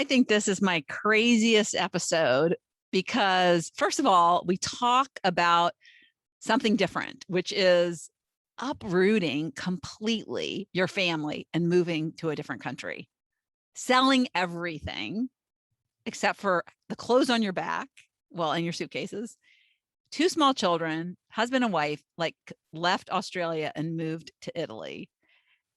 I think this is my craziest episode because, first of all, we talk about something different, which is uprooting completely your family and moving to a different country, selling everything except for the clothes on your back, well, and your suitcases, two small children, husband and wife, like left Australia and moved to Italy.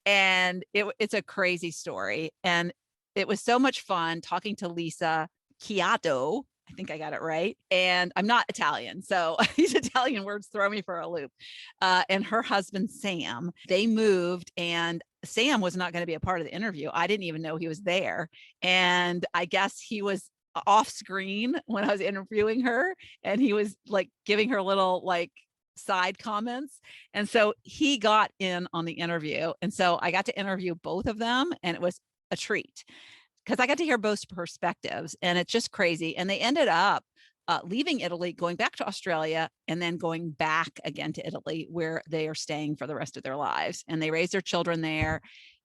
And it's a crazy story. And it was so much fun talking to Lisa Chiodo. I think I got it right. And I'm not Italian, so these Italian words throw me for a loop. And her husband, Sam, they moved, and Sam was not going to be a part of the interview. I didn't even know he was there. And I guess he was off screen when I was interviewing her, and he was like giving her little like side comments. And so he got in on the interview. And so I got to interview both of them, and it was a treat because I got to hear both perspectives, and it's just crazy. And they ended up leaving Italy, going back to Australia, and then going back again to Italy, where they are staying for the rest of their lives. And they raised their children there.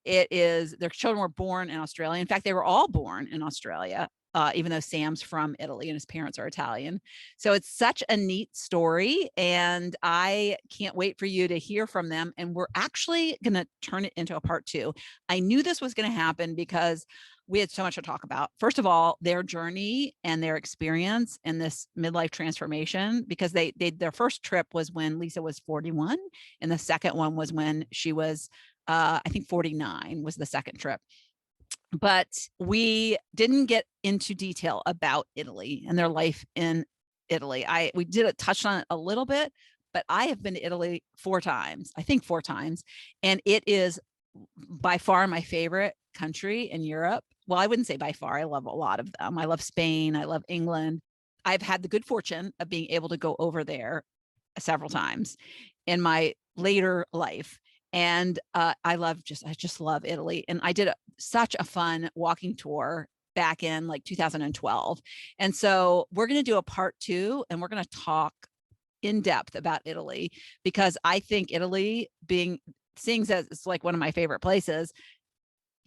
Their children were born in Australia. In fact, they were all born in Australia. Even though Sam's from Italy and his parents are Italian. So it's such a neat story, and I can't wait for you to hear from them. And we're actually going to turn it into a part 2. I knew this was going to happen because we had so much to talk about. First of all, their journey and their experience in this midlife transformation, because their first trip was when Lisa was 41, and the second one was when she was, I think 49 was the second trip. But we didn't get into detail about Italy and their life in Italy. We did touch on it a little bit, but I have been to Italy 4 times, I think 4 times. And it is by far my favorite country in Europe. Well, I wouldn't say by far. I love a lot of them. I love Spain. I love England. I've had the good fortune of being able to go over there several times in my later life. And I just love Italy. And I did such a fun walking tour back in like 2012. And so we're going to do a part 2, and we're going to talk in depth about Italy, because I think Italy, seeing as it's like one of my favorite places,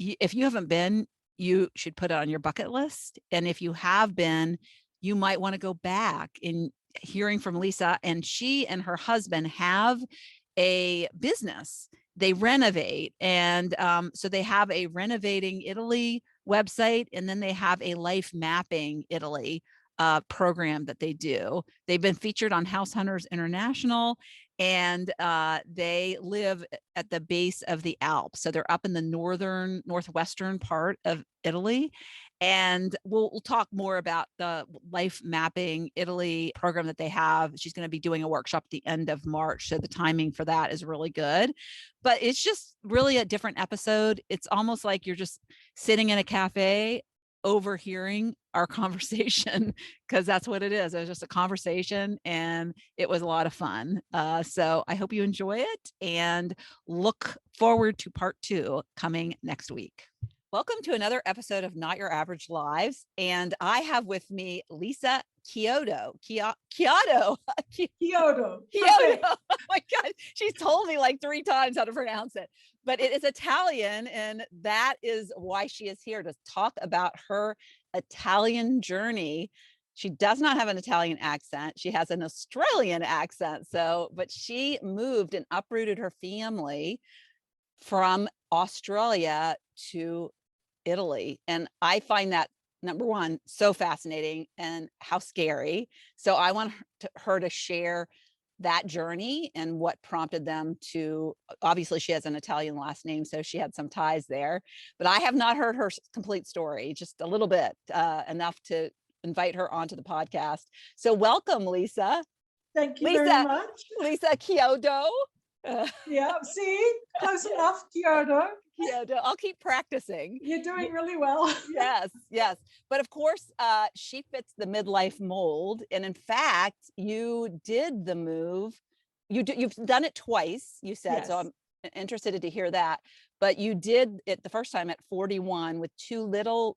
if you haven't been, you should put it on your bucket list. And if you have been, you might want to go back. In hearing from Lisa, and she and her husband have a business. They renovate. And so they have a Renovating Italy website, and then they have a Life Mapping Italy program that they do. They've been featured on House Hunters International, and they live at the base of the Alps. So they're up in the northwestern part of Italy. And we'll talk more about the Life Mapping Italy program that they have. She's going to be doing a workshop at the end of March. So the timing for that is really good. But it's just really a different episode. It's almost like you're just sitting in a cafe overhearing our conversation, because that's what it is. It was just a conversation, and it was a lot of fun. So I hope you enjoy it, and look forward to part 2 coming next week. Welcome to another episode of Not Your Average Lives. And I have with me Lisa Chiodo. Chiodo. Chiodo. Oh my God. She's told me like 3 times how to pronounce it, but it is Italian. And that is why she is here, to talk about her Italian journey. She does not have an Italian accent. She has an Australian accent. But she moved and uprooted her family from Australia to Italy. And I find that, number one, so fascinating, and how scary. So I want her to share that journey and what prompted them to, obviously she has an Italian last name, so she had some ties there, but I have not heard her complete story, just a little bit, enough to invite her onto the podcast. So welcome, Lisa. Thank you very much. Lisa Chiodo. Yeah, see, close enough, Chiodo. Chiodo. I'll keep practicing. You're doing really well. Yes. But of course, she fits the midlife mold. And in fact, you did the move. You've done it twice, you said. Yes. So I'm interested to hear that. But you did it the first time at 41 with 2 little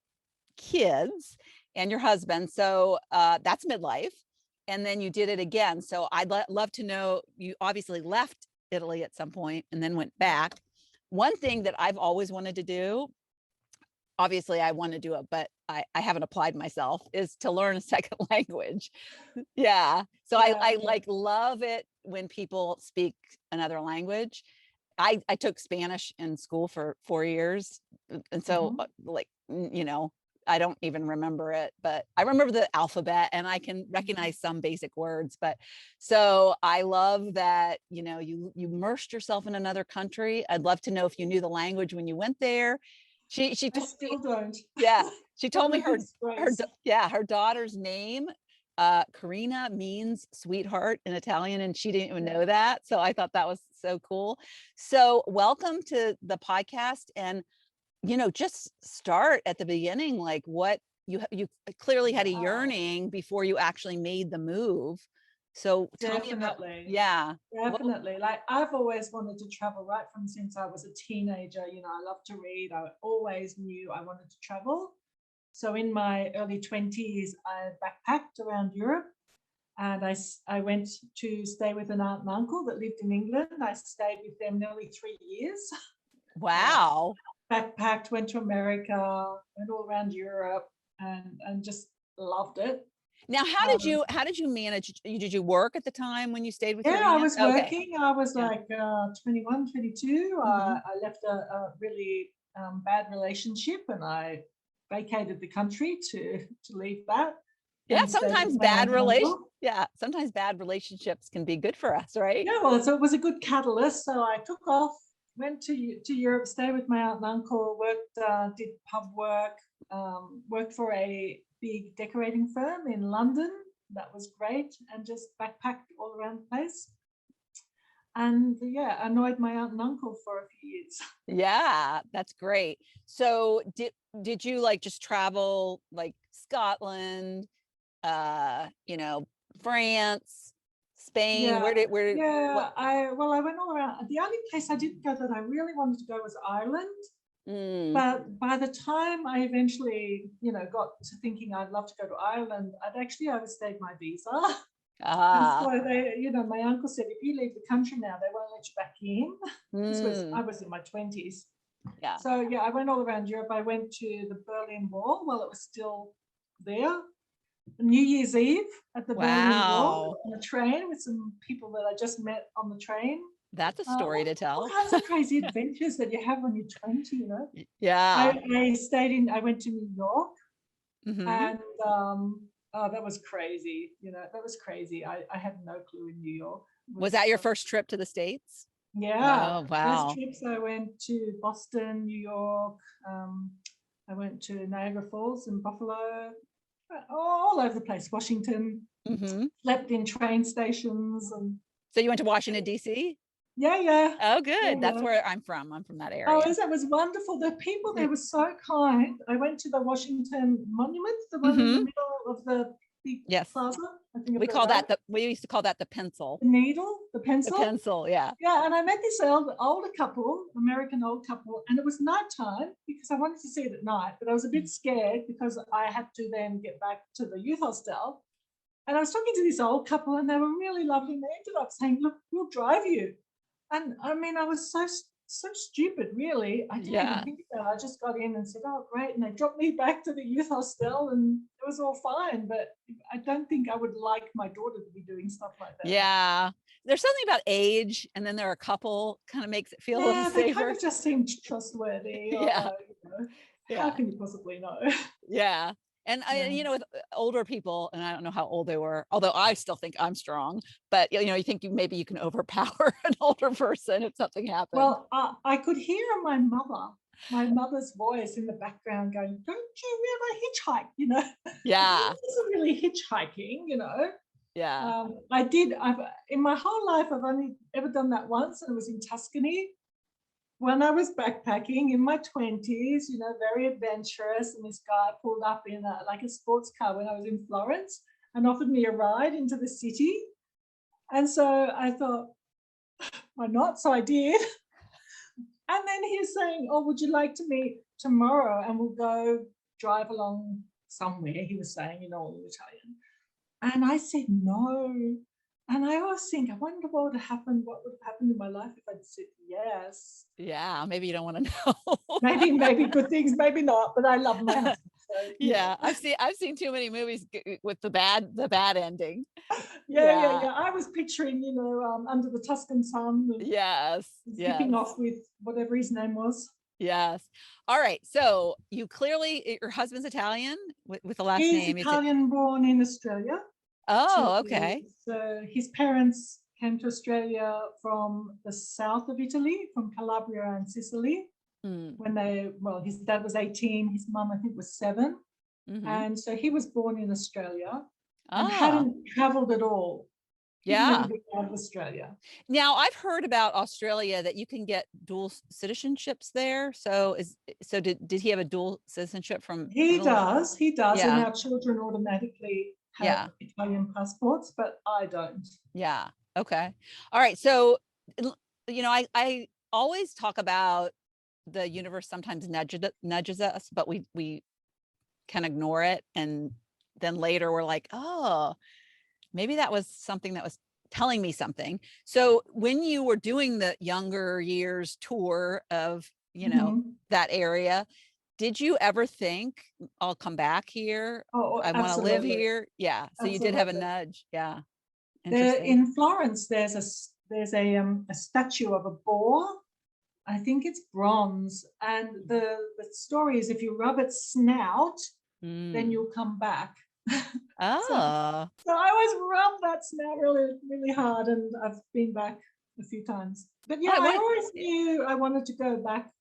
kids and your husband. So that's midlife. And then you did it again. So I'd love to know, you obviously left Italy at some point and then went back. One thing that I've always wanted to do obviously I want to do it, but I haven't applied myself, is to learn a second language. Yeah. So Yeah, I yeah. like love it when people speak another language. I took Spanish in school for 4 years. And so Mhm. I don't even remember it, but I remember the alphabet and I can Mhm. recognize some basic words. But so I love that, you immersed yourself in another country. I'd love to know if you knew the language when you went there. She I told me, still don't. yeah, she What told a me disgrace. her daughter's name, Karina, means sweetheart in Italian, and she didn't even Yeah, know that. So I thought that was so cool. So welcome to the podcast, and just start at the beginning, like what you clearly had a wow. yearning before you actually made the move. So tell me about, Definitely. yeah. What, Definitely. Like I've always wanted to travel right from since I was a teenager. I love to read. I always knew I wanted to travel. So in my early 20s, I backpacked around Europe and I went to stay with an aunt and uncle that lived in England. I stayed with them nearly 3 years. Uh, wow. Backpacked, went to America, went all around Europe and just loved it. Now, Um, how did you manage? Did you work at the time when you stayed with your Yeah, I aunt? was Okay. working. I was Yeah. like 21, 22. Hmm. I left a really bad relationship and I vacated the country to leave that Yeah. and stayed with my aunt and uncle. Sometimes bad relationships can be good for us, right? Yeah, well, so it was a good catalyst. So I took off, went to Europe, stayed with my aunt and uncle, worked, did pub work, worked for a big decorating firm in London. That was great, and just backpacked all around the place. And yeah, annoyed my aunt and uncle for a few years. Yeah, that's great. So did you like just travel like Scotland, France, Spain? Yeah, What? yeah. I went all around. The only place I didn't go that I really wanted to go was Ireland. Mm, But by the time I eventually, got to thinking I'd love to go to Ireland, I'd actually overstayed my visa. And so ah, my uncle said, if you leave the country now, they won't let you back in. I mm, was in my 20s. yeah. So yeah, I went all around Europe. I went to the Berlin Wall while it was still there. New Year's Eve at the Berlin Wall Wow. on a train with some people that I just met on the train. That's a Uh, story all, to all tell. kinds of crazy adventures that you have when you're 20. Yeah. I went to New York Hmm. and oh, that was crazy. That was crazy. I had no clue in New York. It Was was that your first trip to the States? yeah. Oh, First wow. trips I went to Boston, New York. I went to Niagara Falls and Buffalo, all over the place. Washington. Hmm. Slept in train stations and So you went to Washington, D.C.? yeah, yeah, Oh, yeah, good. That's yeah. where I'm from. I'm from that Oh, area. it was wonderful. The people there were so kind. I went to the Washington Monument, the one in the Hmm. middle of the big Yes. plaza, I think I've got it right. We used to call that the pencil. The needle, the The pencil. pencil, yeah. Yeah, and I met this older couple, American old couple, and it was nighttime because I wanted to see it at night, but I was a bit scared because I had to then get back to the youth hostel. And I was talking to this old couple, and they were really lovely. And they ended up saying, "Look, we'll drive you." And I mean, I was so stupid, really. I didn't even Yeah. think about it. I just got in and said, "Oh, great!" And they dropped me back to the youth hostel, and it was all fine. But I don't think I would like my daughter to be doing stuff like that. Yeah. There's something about age, and then they're a couple, kind of makes it feel a little Yeah, they kind safer. of just seemed trustworthy, Yeah. although how Yeah. can you possibly know? Yeah. And Yeah. with older people, and I don't know how old they were, although I still think I'm strong, but you think maybe you can overpower an older person if something happens. Well, I could hear my mother's voice in the background going, "Don't you ever hitchhike?" But I Yeah. wasn't really hitchhiking. Yeah. I did. In my whole life, I've only ever done that once, and it was in Tuscany when I was backpacking in my 20s. Very adventurous. And this guy pulled up in like a sports car when I was in Florence and offered me a ride into the city. And so I thought, why not? So I did. And then he's saying, "Oh, would you like to meet tomorrow? And we'll go drive along somewhere," he was saying, all in Italian. And I said, "No, And I always think, I wonder what would have happened, in my life if I'd said yes. Yeah, maybe you don't want to know. Maybe good things, maybe not, but I love my husband. So, Yeah, I've seen too many movies with the bad ending. Yeah. yeah. I was picturing, under the Tuscan sun and Yes. zipping Yes. off with whatever his name was. Yes. All right. So you clearly your husband's Italian with the last He's name. It's Italian born in Australia. oh, To okay. So his parents came to Australia from the south of Italy, from Calabria and Sicily. Mm, His dad was 18, his mum I think was 7, mm-hmm. and so he was born in Australia and Ah, hadn't travelled at all. He'd never yeah. been out of Australia. Now I've heard about Australia that you can get dual citizenships there. So did he have a dual citizenship from Italy? He does, and Yeah. our children automatically have Yeah. Italian passports, but I don't. Yeah. Okay. All right. So, I always talk about the universe sometimes nudges us, but we can ignore it, and then later we're like, oh, maybe that was something that was telling me something. So, when you were doing the younger years tour of Mhm. that area, did you ever think I'll come back here? Oh, I want to live absolutely, here. Yeah. So you did have a absolutely. nudge. Yeah. There Interesting. in Florence, there's a statue of a boar. I think it's bronze, and the story is if you rub its snout, then Mm. you'll come back. so Oh, so I always rub that snout really really hard, and I've been back a few times. But all yeah, right. I What? always knew I wanted to go back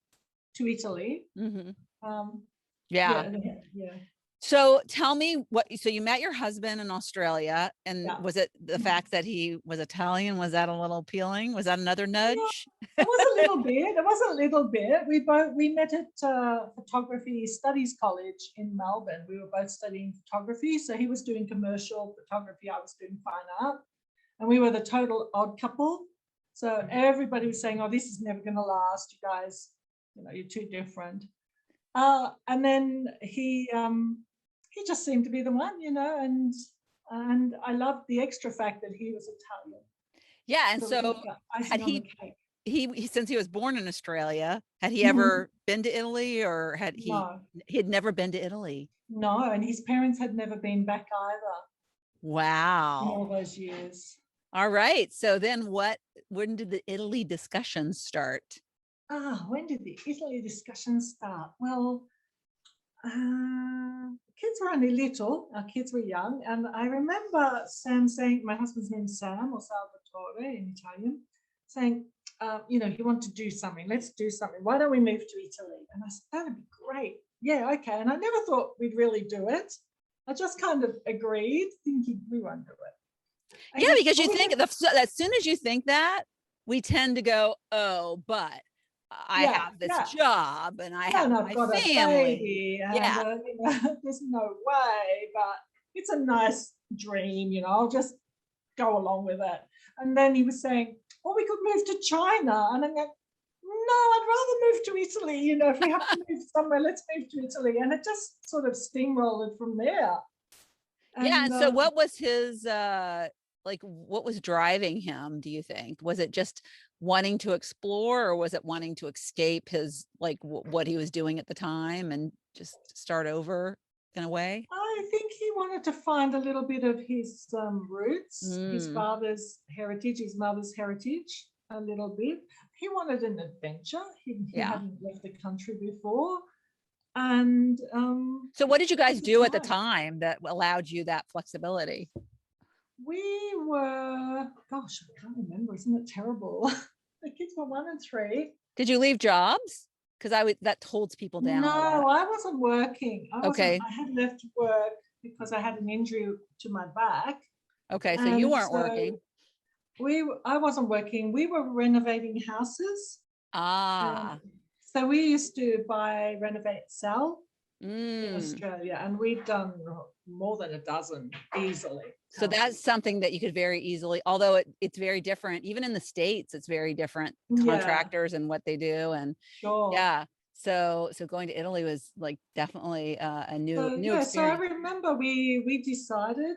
to Italy. Mhm. Um, Yeah. yeah, yeah, So tell me so you met your husband in Australia, and yeah. was it the fact that he was Italian? Was that a little appealing? Was that another Yeah, nudge? it was a little bit. It was a little bit. We met at photography studies college in Melbourne. We were both studying photography. So he was doing commercial photography. I was doing fine art, and we were the total odd couple. So everybody was saying, "Oh, this is never going to last. You guys, you're too different." And then he just seemed to be the one, and I loved the extra fact that he was Italian. Yeah, and So it was so like the had icing on the cake. since he was born in Australia, had he Mhm. ever been to Italy, or No, he had never been to Italy? no, and his parents had never been back either in all Wow. those years. All right. So then when did the Italy discussions start? When did the Italy discussion start? Well, kids were only little, our kids were young, and I remember Sam saying, my husband's name is Sam or Salvatore in Italian, saying, he wanted to do something. Let's do something. Why don't we move to Italy? And I said, that'd be great. Yeah, okay. And I never thought we'd really do it. I just kind of agreed, thinking we won't do it. Yeah, He goes, because well, you we think have, as soon as you think that, we tend to go, oh, but I yeah, have this yeah. job and I Yeah, have and I've my got a family. baby, and Yeah. there's no way, but it's a nice dream, I'll just go along with it. And then he was saying, "Oh, we could move to China," and I'm like, "No, I'd rather move to Italy. If we have to move somewhere, let's move to Italy." And it just sort of steamrolled from there. Yeah. And And so what was his what was driving him, do you think? Was it just wanting to explore, or was it wanting to escape his what he was doing at the time and just start over in a way? I think he wanted to find a little bit of his roots, his Mm, father's heritage, his mother's heritage, a little bit. He wanted an adventure. He yeah. hadn't left the country before. And So what did you it was guys the do at the time. time that allowed you that flexibility? We were, gosh, I can't remember. Isn't it terrible? The kids were 1 and 3. Did you leave jobs? Because that holds people down a lot. No, I wasn't working. Okay. I had left work because I had an injury to my back. Okay. So you And weren't so working. I wasn't working. We were renovating houses. Ah. So we used to buy, renovate, sell in Mm. Australia, and we've done more than a dozen easily So that's houses. something that you could very easily, although it's very different, even in the States, it's very different Yeah, contractors and what they do. And sure. yeah. So going to Italy was definitely a new So new yeah, so I experience. remember we decided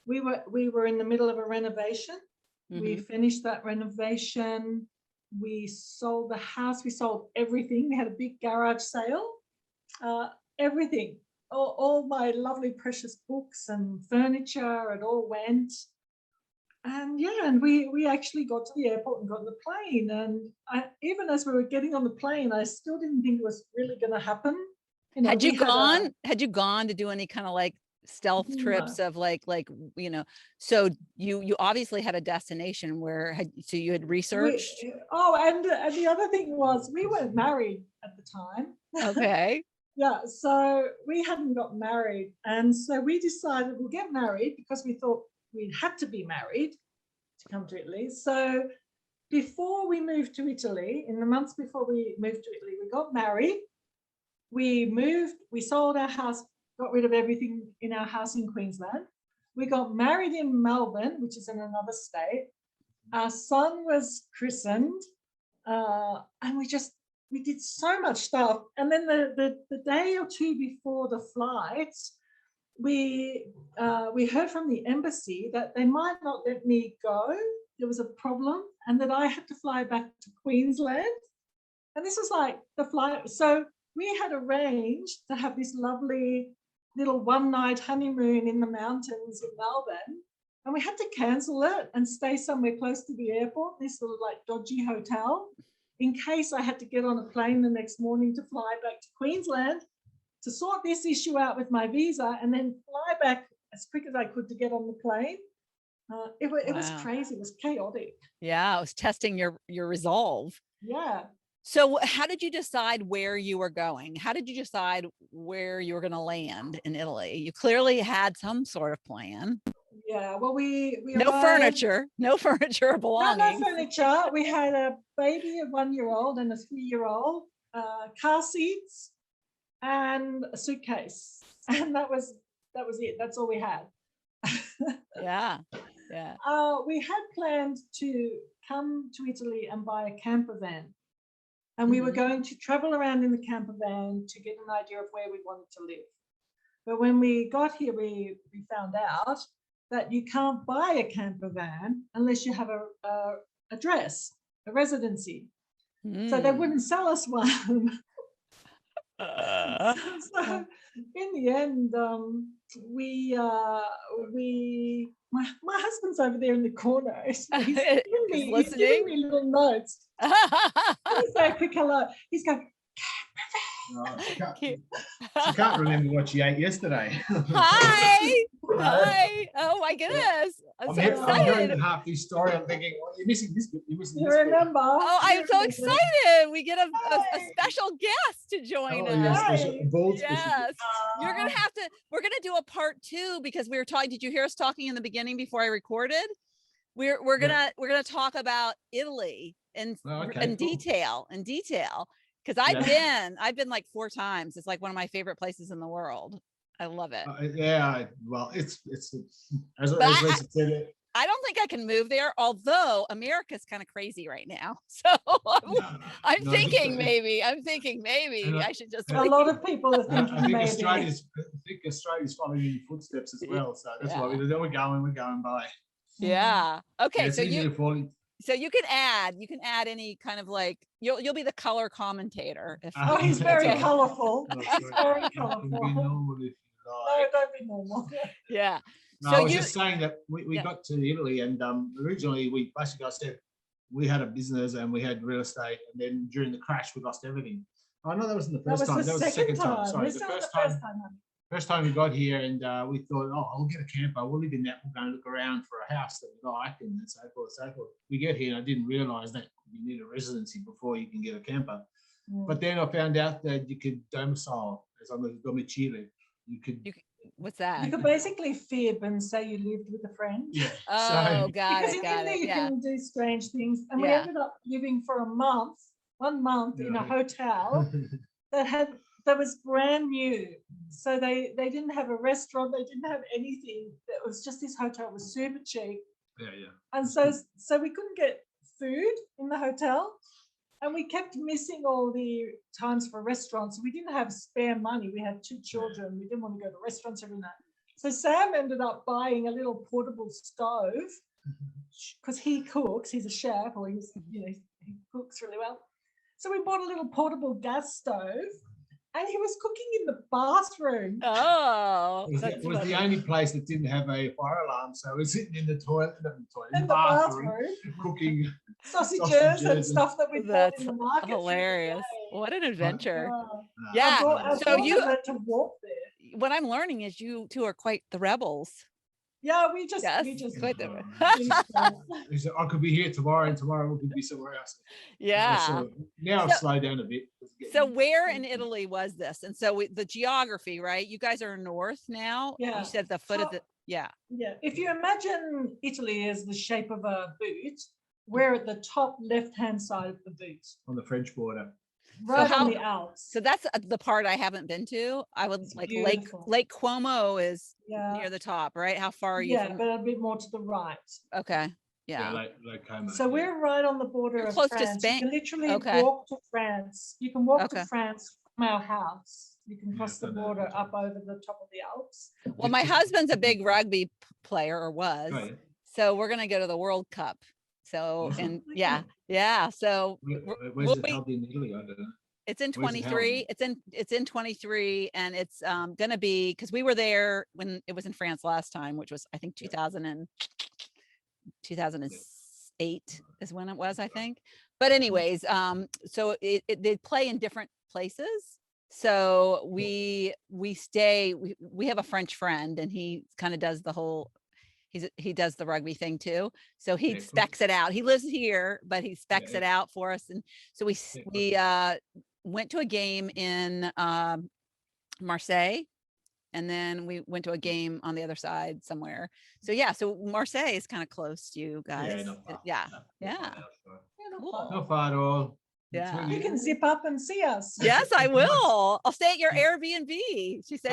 we were in the middle of a renovation. We Mhm. finished that renovation. We sold the house. We sold everything. We had a big garage sale. Everything, all my lovely precious books and furniture, it all went. And yeah, and we actually got to the airport and got on the plane. And even as we were getting on the plane, I still didn't think it was really going to happen. You know, Had you we had a gone to do any kind of like stealth trips no, of like, so you obviously had a destination where so you had researched? and the other thing was we weren't married at the time. Okay. Yeah, so we hadn't got married, and so we decided we'll get married because we thought we'd had to be married to come to Italy. So before we moved to Italy, in the months before we moved to Italy, we got married. We moved, we sold our house, got rid of everything in our house in Queensland. We got married in Melbourne, which is in another state. Our son was christened, and we did so much stuff. And then the day or two before the flight, we heard from the embassy that they might not let me go. There was a problem, and that I had to fly back to Queensland. And this was like the flight. So we had arranged to have this lovely little one-night honeymoon in the mountains in Melbourne. And we had to cancel it and stay somewhere close to the airport, this little like dodgy hotel, in case I had to get on a plane the next morning to fly back to Queensland to sort this issue out with my visa and then fly back as quick as I could to get on the plane. It was Wow. crazy. It was chaotic. Yeah, I was testing your resolve. Yeah. So how did you decide where you were going? How did you decide where you were going to land in Italy? You clearly had some sort of plan. Yeah. Well, we No arrived. furniture, no furniture or No belongings. furniture. We had a baby, a 1-year-old, and a 3-year-old, car seats, and a suitcase, and that was it. That's all we had. Yeah. Yeah. We had planned to come to Italy and buy a camper van, and we were Mhm. going to travel around in the camper van to get an idea of where we wanted to live. But when we got here, we found out that you can't buy a camper van unless you have a address, a residency. So they Mm. wouldn't sell us one. Uh, So in the end, we my husband's over there in the corner. He's is he's giving listening. me little notes. He's say a quick hello. He's going, Oh, Cute. she can't remember what she ate yesterday. Hi. Hi. Oh my goodness. I'm so I'm hearing excited. half this story. I'm thinking, well, you're missing this bit. You're missing you this bit. remember? Oh, I'm so excited. We get a Hey. special guest to join Oh, us. yes, Hey. special, bold special. Yes. You're going to have to, we're going to do a part 2 because we were talking. Did you hear us talking in the beginning before I recorded? We're going to talk about Italy in Okay, cool. detail, because I've been like 4 times. It's like one of my favorite places in the world. I love it. Yeah, well, it's as But Lisa said. I don't think I can move there, although America's kind of crazy right now. So I'm No, thinking maybe and I should just A lot of people are I thinking think maybe. Australia's following in your footsteps as well. So that's why Yeah. we're going by. Yeah. Okay. Yeah, it's So easy to fall. you can add any kind of like you'll be the color commentator. If Oh, he's very okay. colorful. Oh, He's very you can colorful. be normal if you No, like. don't be normal. Yeah. No, So I was you just saying that we Yeah. got to Italy and originally we basically I said we had a business and we had real estate and then during the crash we lost everything. Oh no, that wasn't the That first was time. the That was the second time. Sorry, This the was first the time. first time. Honey. First time we got here and we thought, oh, I'll get a camper. We'll live in that. We'll go and look around for a house that we like and so forth, so forth. We get here and I didn't realise that you need a residency before you can get a camper. But then I found out that you could domicile as a domicile. You could. what's You that? could basically fib and say you lived with a friend. Yeah. Oh, got Because it. in Got India it. you Yeah. can do strange things. And we Yeah. ended up living for a month, 1 month in a Yeah. hotel that was brand new. So they didn't have a restaurant, they didn't have anything. It was just this hotel. It was super cheap. Yeah. And so we couldn't get food in the hotel. And we kept missing all the times for restaurants. We didn't have spare money. We had 2 children. We didn't want to go to restaurants every night. So Sam ended up buying a little portable stove because he cooks. He's a chef, or he cooks really well. So we bought a little portable gas stove, and he was cooking in the bathroom. Oh, It was the only place that didn't have a fire alarm, so we're sitting in the toilet, in the bathroom, cooking sausages and stuff that we bought in the market. Hilarious. What an adventure. Yeah. Yeah. Our So you learned to walk there. what I'm learning is you two are quite the rebels. Yeah, we just quite the I could be here tomorrow, and tomorrow we could be somewhere else. Yeah. So now I've slowed down a bit. So where in Italy was this? And so the geography, right? You guys are north now. Yeah. You said the foot of the Yeah. If you imagine Italy as the shape of a boot, we're at the top left-hand side of the boot. On the French border. Right on the Alps. So that's the part I haven't been to. I would It's like beautiful. Lake Como is near the top, right? How far are you from? But a bit more to the right. Okay. Yeah. Lake Como. So we're right on the border of close France. to Spain. You can literally walk to France. You can walk to France from our house. You can cross the border up over the top of the Alps. Well, my husband's a big rugby player, or was. Oh, yeah. So we're gonna go to the World Cup. So and So where's it held in Italy? I don't know. It's in 23. It's in 23, and it's gonna be, because we were there when it was in France last time, which was I think 2008 is when it was, I think. But anyways, so they play in different places. So we have a French friend, and he kind of does the whole. He does the rugby thing too. So he specs it out. He lives here, but he specs it out for us. And so we went to a game in Marseille, and then we went to a game on the other side somewhere. So so Marseille is kind of close to you guys. Not far at all. Yeah. You can zip up and see us. Yes, I will. I'll stay at your Airbnb. She said,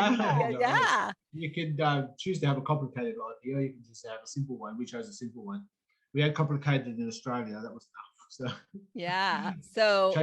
You could choose to have a complicated life here. You can just have a simple one. We chose a simple one. We had complicated in Australia. That was tough. So so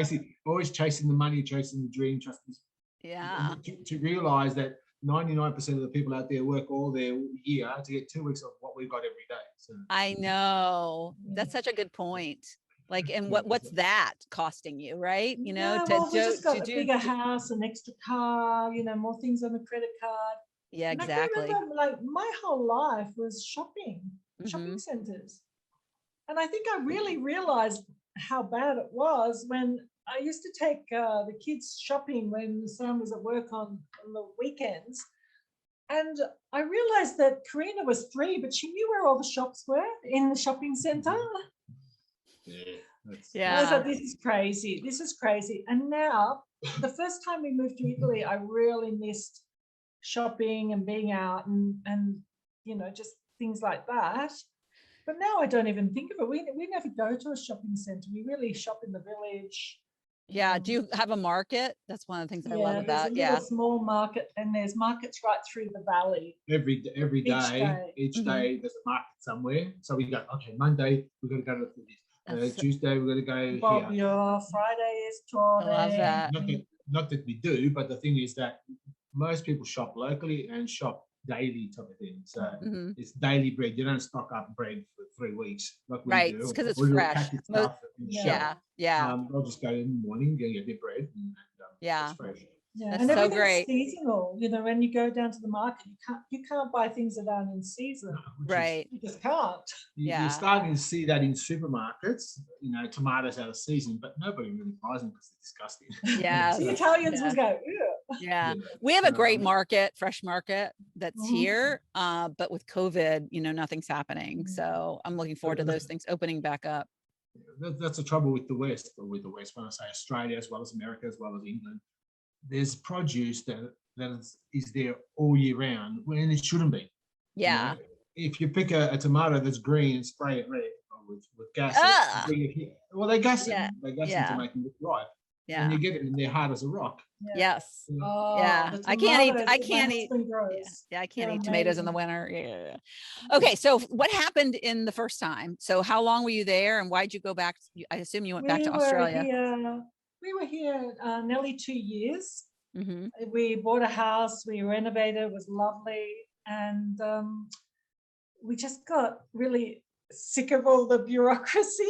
always chasing the money, chasing the dream, to realize that 99% of the people out there work all their year to get 2 weeks of what we've got every day. So I know that's such a good point. Like, and what's that costing you, right? You know, we just got a bigger house, an extra car, more things on the credit card. Yeah, and exactly. I can remember, like, my whole life was shopping centers. And I think I really realized how bad it was when I used to take the kids shopping when Sam was at work on the weekends. And I realized that Karina was 3, but she knew where all the shops were in the shopping center. I thought, this is crazy. This is crazy. And now, the first time we moved to Italy, I really missed shopping and being out and just things like that. But now I don't even think of it. We never go to a shopping center. We really shop in the village. Yeah. Do you have a market? That's one of the things I love about. There's a small market, and there's markets right through the valley. Every day, each day there's a market somewhere. So we go, okay, Monday we're going to go to this. Tuesday we're going to go here. Friday is Torre. I love that. Not that we do, but the thing is that most people shop locally and shop daily type of thing. So it's daily bread. You don't stock up bread for 3 weeks like we do. Because it's fresh. I'll just go in the morning and get their bread. And, it's fresh. That's and so great. Seasonal. When you go down to the market, you can't buy things that aren't in season. Right. You just can't. You're starting to see that in supermarkets. Tomatoes out of season, but nobody really buys them because they're disgusting. Yeah. The Italians will go, ew. Yeah. We have a great market, fresh market that's here. But with COVID, nothing's happening. So I'm looking forward to those things opening back up. That's the trouble with the West, when I say Australia, as well as America, as well as England. There's produce that is there all year round when it shouldn't be. Yeah. If you pick a tomato that's green and spray it red with gas, they gas it. They gas it to make them look right. Yeah. And you get it and they're hard as a rock. Yes. I can't eat tomatoes in the winter. Yeah. Okay. So what happened in the first time? So how long were you there, and why'd you go back? I assume you went back to Australia. We were here nearly 2 years. Mm-hmm. We bought a house, we renovated, it was lovely. and we just got really sick of all the bureaucracy.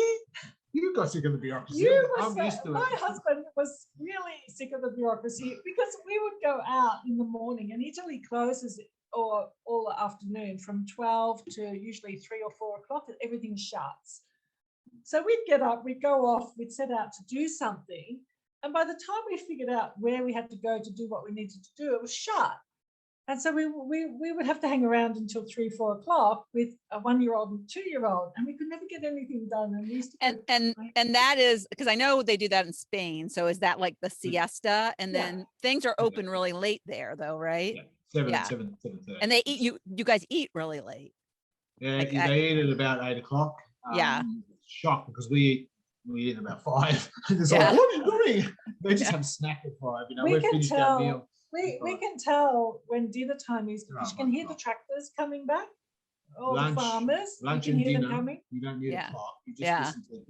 You got sick of the bureaucracy. I'm used to it. My husband was really sick of the bureaucracy because we would go out in the morning, and Italy closes all afternoon from 12 to usually 3 or 4 o'clock, and everything shuts. So we'd get up, we'd go off, we'd set out to do something, and by the time we figured out where we had to go to do what we needed to do, it was shut. And so we would have to hang around until 3, 4 o'clock with a 1-year-old and 2-year-old, and we could never get anything done. And we used to and that is because I know they do that in Spain. So is that like the siesta? And then things are open really late there, though, right? Yeah. 7:30. And they eat you guys eat really late. Yeah, Like, they eat at about 8 o'clock. Shocked because we eat at about 5. And it's like, what are you doing? They just have a snack at 5. You know, we've finished our meal. We can tell when dinner time is because you can hear the tractors coming back, all the farmers. Lunch you can and hear dinner. them coming. You don't need a clock. You just listen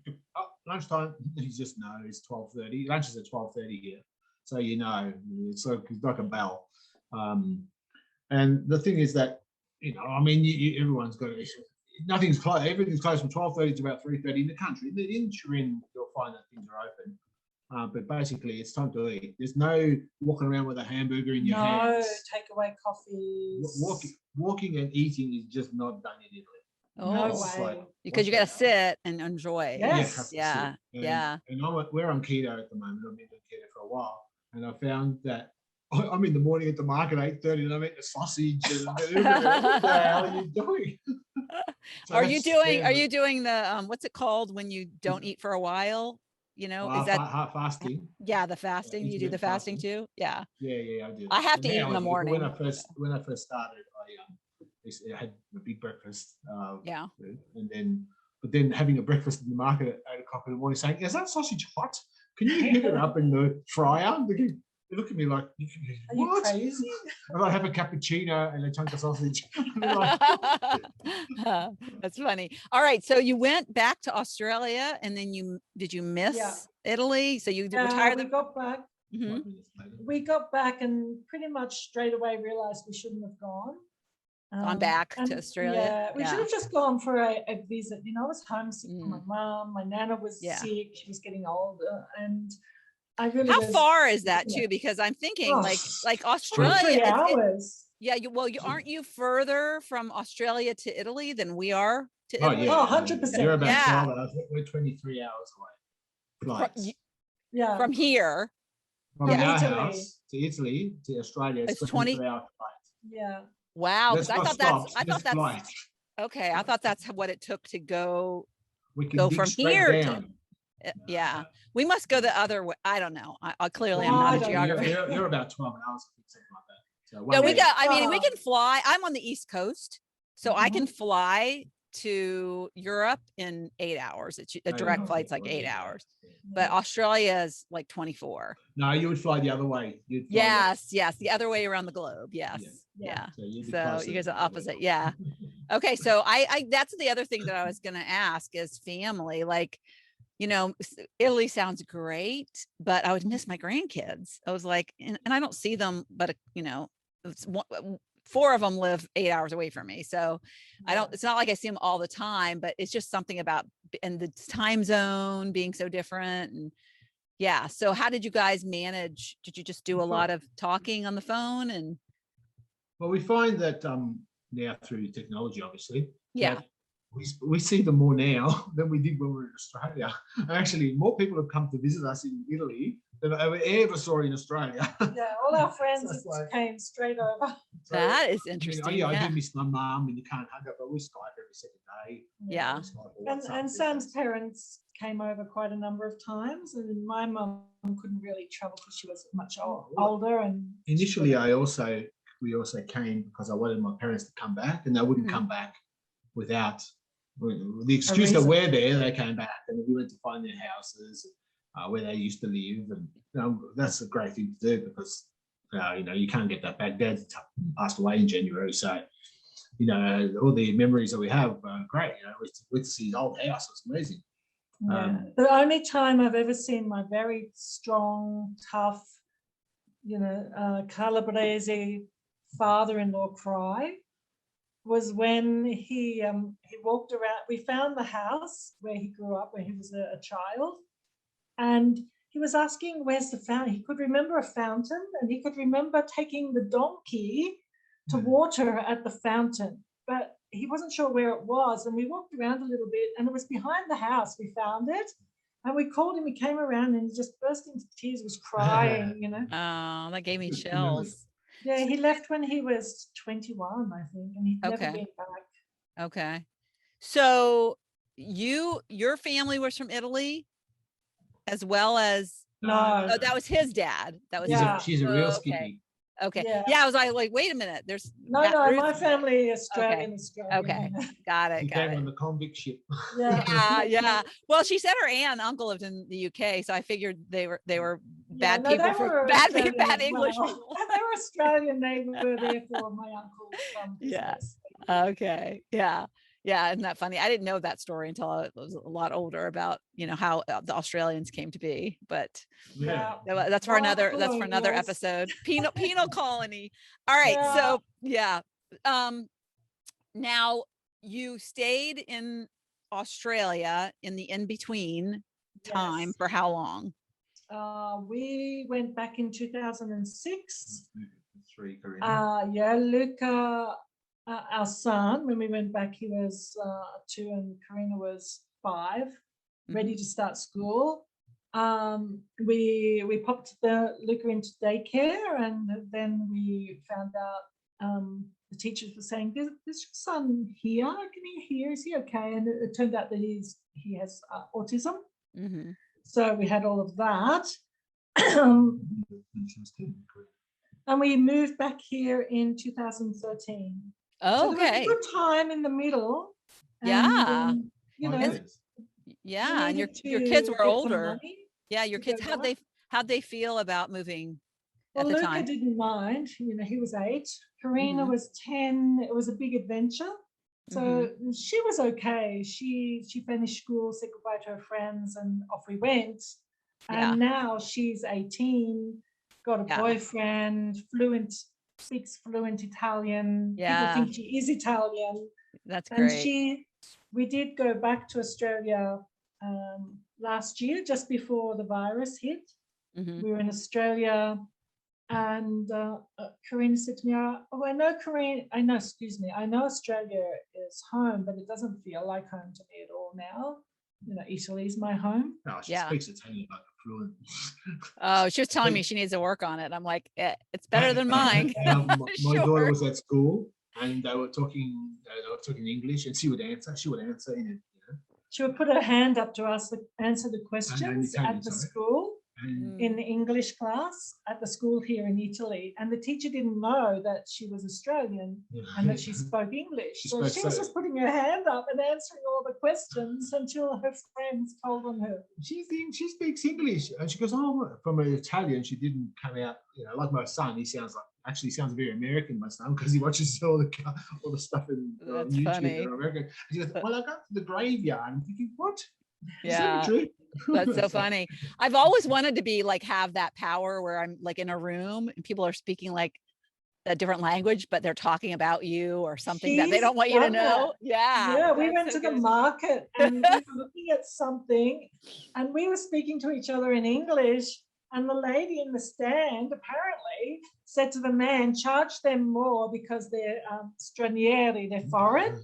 to oh, lunchtime. You just know it's 12:30. Lunch is at 12:30 here, so you know it's like a bell. And the thing is that I mean, everyone's got nothing's closed. Everything's closed from 12:30 to about 3:30 in the country. In Turin, you'll find that things are open. But basically, it's time to eat. There's no walking around with a hamburger in your hands. No takeaway coffees. Walking and eating is just not done in Italy. Oh, No It's way. like, because you got to sit and enjoy. Yes. Yeah. And we're on keto at the moment. I've been on keto for a while, and I found that I'm in the morning at the market at 8:30, and I'm eating a sausage. And what the hell are you doing? So Are you doing the what's it called when you don't eat for a while? Is that fasting? Yeah, the fasting. You do the fasting too? Yeah. Yeah, I do. I have to eat in the morning. When I first started, I had a big breakfast. But then having a breakfast in the market at 8 o'clock in the morning, saying, "Is that sausage hot? Can you heat it up in the fryer?" They look at me like, "What? Are you crazy?" And I have a cappuccino and a chunk of sausage. That's funny. All right, so you went back to Australia, and then did you miss Italy? So you retired. We got back. Mm-hmm. We got back and pretty much straight away realized we shouldn't have gone. Gone back to Australia. Yeah, we should have just gone for a visit. I was homesick for my mum. My nana was sick. She was getting older, and I really. How far is that too? Because I'm thinking like Australia. 3 hours. Aren't you further from Australia to Italy than we are to Italy? Oh, 100%. You're about 12 hours. We're 23 hours away. Flights. From here. From our house to Italy to Australia, it's 23-hour flight. Yeah. Wow. Because I thought that's flight. Okay. I thought that's what it took to go. We can go from here down. We must go the other way. I don't know. I clearly am not a geographer. You're about 12 hours, something like that. So we can fly. I'm on the East Coast, so I can fly to Europe in 8 hours. It's a direct flight's like 8 hours, but Australia is like 24. No, you would fly the other way. Yes, the other way around the globe. Yes, yeah. So you guys are opposite. Yeah. Okay, so I that's the other thing that I was going to ask is family. Like, Italy sounds great, but I would miss my grandkids. I was like, and I don't see them, but it's 4 of them live 8 hours away from me. So it's not like I see them all the time, but it's just something about, and the time zone being so different. And so how did you guys manage? Did you just do a lot of talking on the phone? Well, we find that now through technology, obviously, we see them more now than we did when we were in Australia. And actually, more people have come to visit us in Italy than I ever saw in Australia. Yeah, all our friends came straight over. That is interesting. I do miss my mum, and you can't hug her, but we Skype every second day. Yeah. And Sam's parents came over quite a number of times, and my mum couldn't really travel because she was much older. And initially, we also came because I wanted my parents to come back, and they wouldn't come back without the excuse that we're there. They came back, and we went to find their houses where they used to live, and that's a great thing to do because you can't get that back. Dad passed away in January, so all the memories that we have are great. We to see his old house. It's amazing. The only time I've ever seen my very strong, tough, Calabrese father-in-law cry was when he walked around. We found the house where he grew up when he was a child, and he was asking, where's the fountain? He could remember a fountain, and he could remember taking the donkey to water at the fountain, but he wasn't sure where it was. And we walked around a little bit, and it was behind the house. We found it, and we called him. He came around, and he just burst into tears, was crying, Oh, that gave me chills. Yeah, he left when he was 21, I think, and he'd never been back. Okay. So your family was from Italy as well as No. that was his dad. That was she's a real okay. skippy. Okay. Yeah, I was like, wait a minute. There's no, my family Australian. Okay. Got it. She came on the convict ship. Yeah. Well, she said her aunt and uncle lived in the UK, so I figured they were bad people for bad English people. They were Australian. They were there for my uncle. Okay. Yeah. Isn't that funny? I didn't know that story until I was a lot older about, how the Australians came to be, but that's for another episode. Penal colony. All right. So now you stayed in Australia in the in-between time for how long? We went back in 2006. 3, Karina. Luca, our son, when we went back, he was 2 and Karina was 5, ready to start school. We popped Luca into daycare, and then we found out the teachers were saying, "There's your son here. Can he hear? Is he okay?" And it turned out that he has autism. So we had all of that. And we moved back here in 2013. Oh, so there was a good time in the middle. And, and your kids were older. Yeah, your kids, how'd they feel about moving at the time? Luca didn't mind. He was 8. Karina was 10. It was a big adventure. So she was okay. She finished school, said goodbye to her friends, and off we went. And now she's 18, got a boyfriend, speaks fluent Italian. People think she is Italian. That's great. And we did go back to Australia last year, just before the virus hit. We were in Australia, and Karina said to me, I know Australia is home, but it doesn't feel like home to me at all now. Italy's my home. No, she speaks Italian like fluent. Oh, she was telling me she needs to work on it. I'm like, it's better than mine. My daughter was at school, and they were talking English, and she would answer in it. She would put her hand up to answer the questions at the school. In the English class at the school here in Italy, and the teacher didn't know that she was Australian and that she spoke English. She was just putting her hand up and answering all the questions until her friends told on her. She speaks English, and she goes, "Oh, from an Italian, she didn't come out." Like my son, he sounds very American. My son, because he watches all the stuff in YouTube. Funny. American. And she goes, "Well, I got to the graveyard." I'm thinking, what? Yeah. That's so funny. I've always wanted to be have that power where I'm in a room and people are speaking a different language, but they're talking about you or something that they don't want you to know. Yeah, we went to the market and we were looking at something, and we were speaking to each other in English, and the lady in the stand apparently said to the man, charge them more because they're stranieri, they're foreign.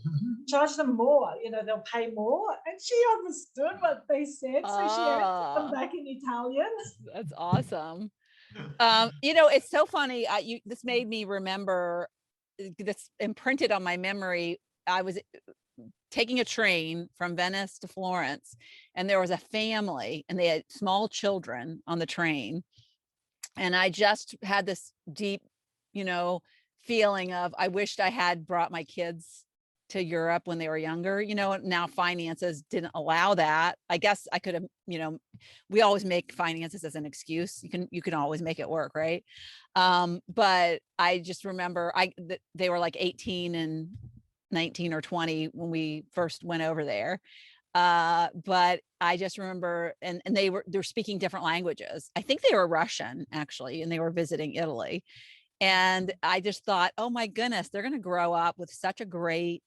Charge them more, they'll pay more. And she understood what they said, so she answered them back in Italian. That's awesome. It's so funny. This made me remember, this imprinted on my memory. I was taking a train from Venice to Florence, and there was a family, and they had small children on the train. And I just had this deep, feeling of, I wished I had brought my kids to Europe when they were younger. Now finances didn't allow that. I guess I could have, we always make finances as an excuse. You can always make it work, right? But I just remember they were 18 and 19 or 20 when we first went over there. But I just remember, and they're speaking different languages. I think they were Russian actually, and they were visiting Italy. And I just thought, oh my goodness, they're going to grow up with such a great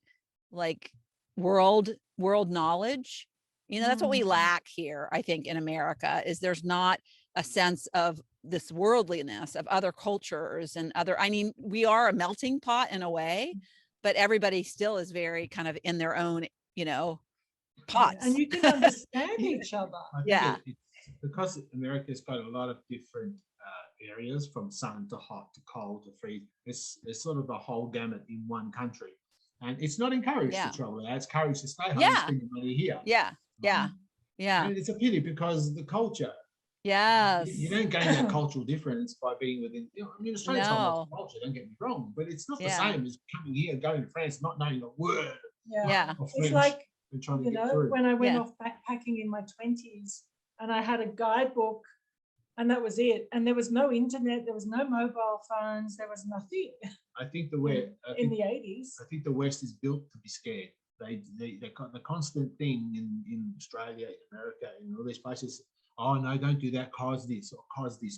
like world knowledge. You know, that's what we lack here, I think, in America, is there's not a sense of this worldliness of other cultures and other, I mean, we are a melting pot in a way, but everybody still is very kind of in their own, you know, pots. And you can understand each other. Yeah. It's because America's got a lot of different areas, from sun to hot to cold to freeze. It's sort of the whole gamut in one country. And it's not encouraged to travel out. It's encouraged to stay home and spend your money here. And it's a pity, because the culture, you don't gain that cultural difference by being within, you know, I mean, Australia's got lots of culture, don't get me wrong, but it's not the same as coming here and going to France, not knowing a word of French. It's like, and trying to you get know, through. when I went off backpacking in my 20s, and I had a guidebook, and that was it. And there was no internet, there was no mobile phones, there was nothing. I think the way in the 80s. I think the West is built to be scared. They the constant thing in Australia, in America, in all these places. Oh no, don't do that, cause this, or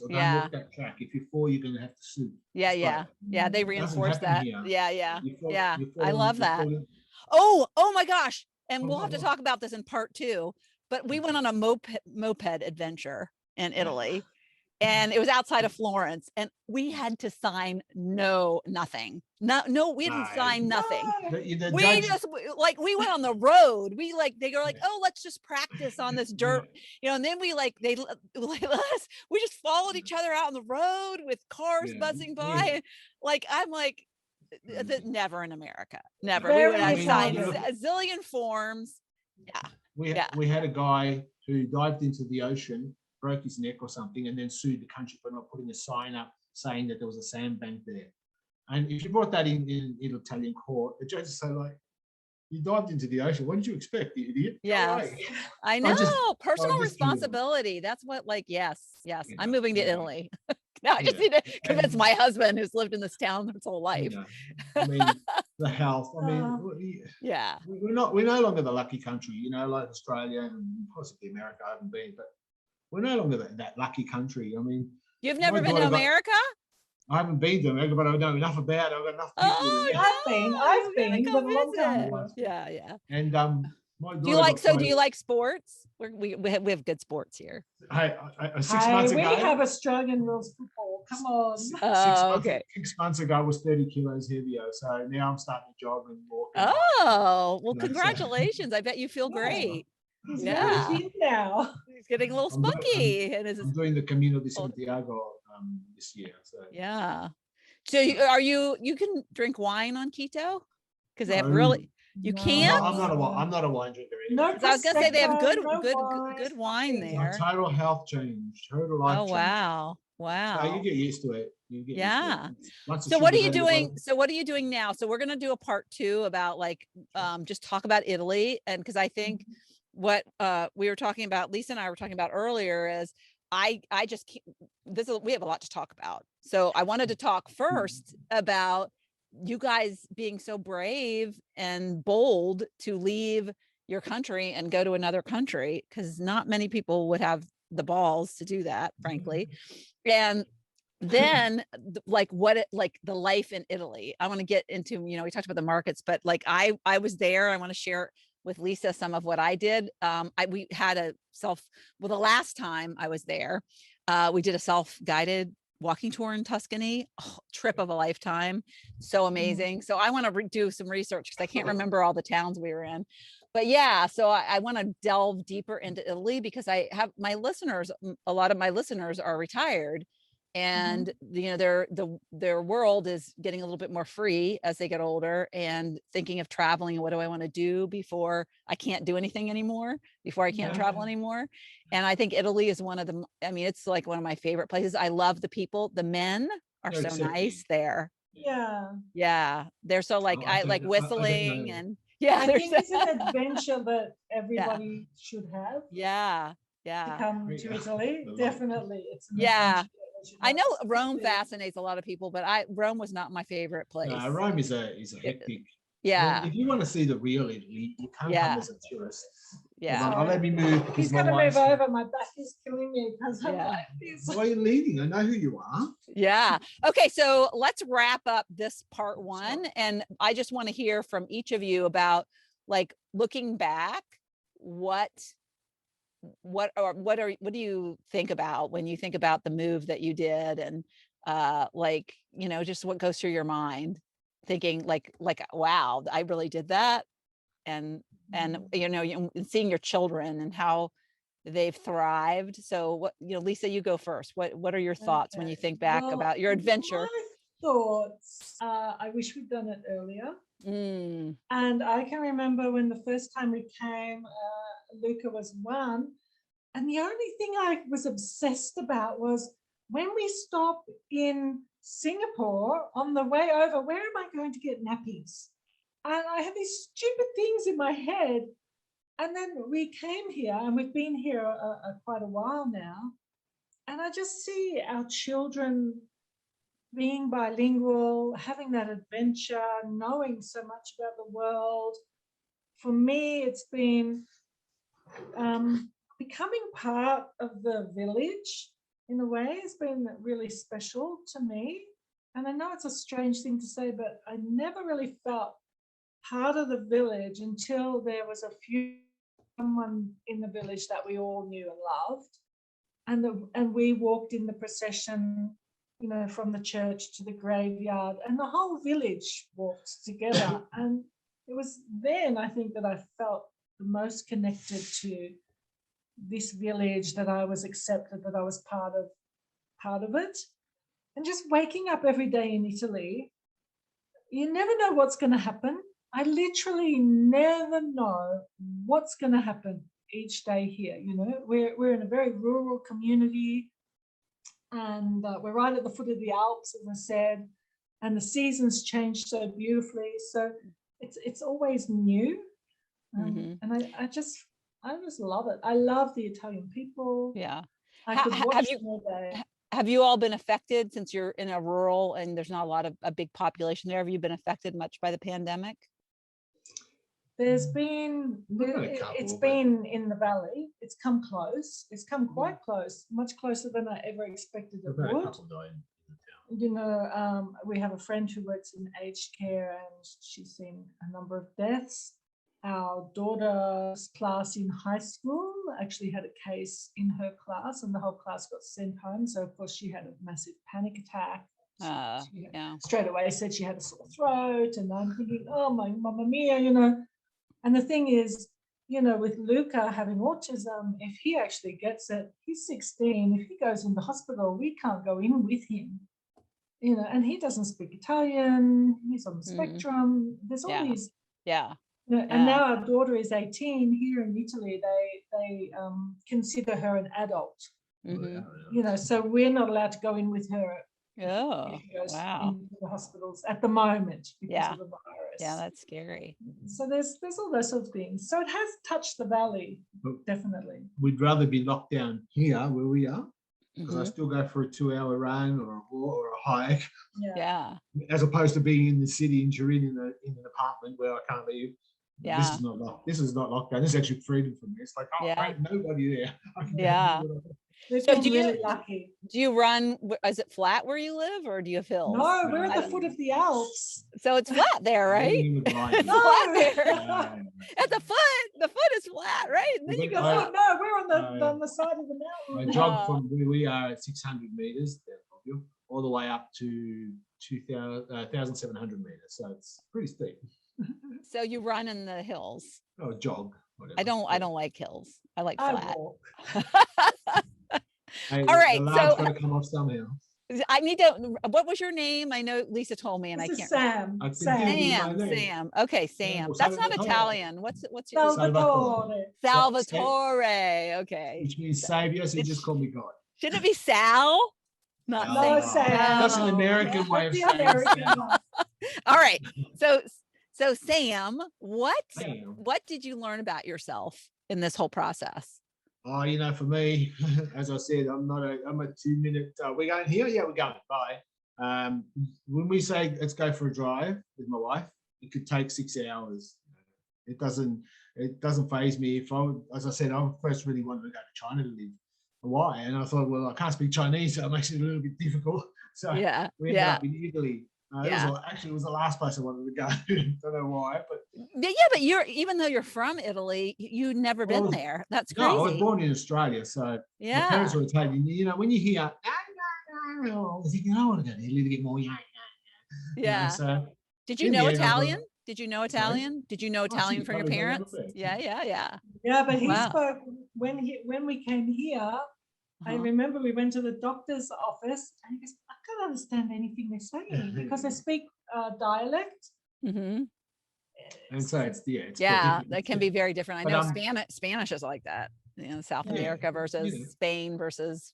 don't walk that track. If you fall, you're gonna have to sue. They reinforce that. Fall, I love that. Oh my gosh. And we'll have to talk about this in part 2, but we went on a moped adventure in Italy, and it was outside of Florence, and we had to sign nothing. No, we didn't sign nothing. We just like, we went on the road. We like, they go like, oh, let's just practice on this dirt, you know, and then we like, they let us, we just followed each other out on the road with cars buzzing by. Like, I'm like, never in America, never. We would have signed a zillion forms. We had a guy who dived into the ocean, broke his neck or something, and then sued the country for not putting a sign up saying that there was a sandbank there. And if you brought that in Italian court, the judge would say, like, you dived into the ocean. What did you expect, you idiot? I know. Personal responsibility. That's what, like, yes. I'm moving to Italy. Now I just need to convince my husband, who's lived in this town his whole life. I mean, the health. I mean, we're no longer the lucky country, you know, like Australia and possibly America. I haven't been, but we're no longer that lucky country. I mean, you've never been to America? I haven't been to America, but I know enough about it. I've got enough people. I've been, but a long time ago. And my do you like sports? We have good sports here. 6 months ago, we have Australian rules football. Come on. 6 months ago, I was 30 kilos heavier, so now I'm starting to jog and walk. Oh, well, congratulations! I bet you feel great. He's very now. He's getting a little spunky. I'm doing the Camino de Santiago this year. So So you can drink wine on keto? Because they have really. You can't. I'm not a wine drinker anyway. I was gonna say they have good wine there. My total health changed. Total life. Oh wow. So you get used to it. So what are you doing? So what are you doing now? So we're gonna do a part 2 about like just talk about Italy, and because I think what we were talking about, Lisa and I were talking about earlier, is I just can't, we have a lot to talk about. So I wanted to talk first about you guys being so brave and bold to leave your country and go to another country, because not many people would have the balls to do that, frankly. And then like the life in Italy, I want to get into, you know, we talked about the markets, but like I was there. I want to share with Lisa some of what I did. We had the last time I was there, we did a self-guided walking tour in Tuscany, trip of a lifetime. So amazing. So I want to do some research because I can't remember all the towns we were in, but so I want to delve deeper into Italy, because I have a lot of my listeners are retired, and you know, their world is getting a little bit more free as they get older and thinking of traveling. What do I want to do before I can't do anything anymore, before I can't travel anymore? And I think Italy is one of them. I mean, it's like one of my favorite places. I love the people. The men are so nice there. They're so like, I like whistling and I think it's an adventure that everybody should have. To come to Italy, definitely. It's an adventure. I know Rome fascinates a lot of people, but Rome was not my favorite place. Rome is a hectic. Yeah. If you want to see the real Italy, you can't come as a tourist. Yeah. I'll let me move because He's my going to move wife's. over. My back is killing me because I'm Yeah. like this. Why are you leading? I know who you are. Yeah. Okay. So let's wrap up this part one. And I just want to hear from each of you about, like, looking back, what do you think about when you think about the move that you did, and like, you know, just what goes through your mind, thinking like, wow, I really did that. And you know, seeing your children and how they've thrived. So what, you know, Lisa, you go first. What are your thoughts when you think back about your adventure? My thoughts, I wish we'd done it earlier. And I can remember when the first time we came, Luca was 1, and the only thing I was obsessed about was when we stop in Singapore on the way over, where am I going to get nappies? And I had these stupid things in my head. And then we came here, and we've been here quite a while now. And I just see our children being bilingual, having that adventure, knowing so much about the world. For me, it's been becoming part of the village in a way has been really special to me. And I know it's a strange thing to say, but I never really felt part of the village until there was someone in the village that we all knew and loved. And we walked in the procession, you know, from the church to the graveyard, and the whole village walked together. And it was then, I think, that I felt the most connected to this village, that I was accepted, that I was part of it. And just waking up every day in Italy, you never know what's going to happen. I literally never know what's going to happen each day here. You know, we're in a very rural community, and we're right at the foot of the Alps, as I said, and the seasons change so beautifully. So it's always new, and I just love it. I love the Italian people. Yeah. I could watch them all day. Have you all been affected, since you're in a rural and there's not a big population there? Have you been affected much by the pandemic? There's been, it's been in the valley. It's come close. It's come quite close, much closer than I ever expected it would. You know, we have a friend who works in aged care, and she's seen a number of deaths. Our daughter's class in high school actually had a case in her class, and the whole class got sent home. So of course she had a massive panic attack. She straight away said she had a sore throat, and I'm thinking, oh my mamma mia, you know. And the thing is, you know, with Luca having autism, if he actually gets it, he's 16. If he goes into hospital, we can't go in with him, you know, and he doesn't speak Italian. He's on the spectrum. There's all these. Yeah. You know, and now our daughter is 18. Here in Italy, they consider her an adult. You know, so we're not allowed to go in with her. Oh, wow. Into the hospitals at the moment because of the virus. Yeah, that's scary. So there's all those sort of things. So it has touched the valley, definitely. We'd rather be locked down here where we are, because I still go for a 2-hour run or a walk or a hike. Yeah. As opposed to being in the city in Turin in an apartment where I can't leave. Yeah. This is not lockdown. This is actually freedom for me. It's like, oh, great, nobody there. So really lucky. Do you run, is it flat where you live, or do you have hills? No, we're at the foot of the Alps. So it's flat there, right? It's flat there. At the foot is flat, right? And then you go, no, we're on the side of the mountain. I jog from where we are at 600 meters all the way up to 1,700 meters. So it's pretty steep. So you run in the hills? Oh, jog. Whatever. I don't like hills. I like flat. Hey, all right, so got to come off somehow. I need to. What was your name? I know Lisa told me, and I can't. Sam. Sam. Okay, Sam. That's not Italian. What's your Salvatore. Okay. Which means savior. So you just call me God. Shouldn't it be Sal? Not Sam. That's an American way of saying it. All right. So Sam, what did you learn about yourself in this whole process? Oh, you know, for me, as I said, I'm a 2-minute. We're going here. Yeah, we're going. Bye. When we say let's go for a drive with my wife, it could take 6 hours. It doesn't faze me. As I said, I first really wanted to go to China to live. Why? And I thought, well, I can't speak Chinese, so it makes it a little bit difficult. So we ended up in Italy. It was the last place I wanted to go. Don't know why, but but even though you're from Italy, you'd never been there. That's crazy. No, I was born in Australia, so my parents were Italian. You know, when you hear, you're thinking, I want to go to Italy to get more. Yeah. So did you know Italian? Did you know Italian? Did you know Italian from your parents? Yeah. Yeah, but he spoke when we came here. I remember we went to the doctor's office and he goes, I can't understand anything they're saying because they speak dialect. Mm-hmm. And so it's that can be very different. I know Spanish is like that. You know, South America versus Spain versus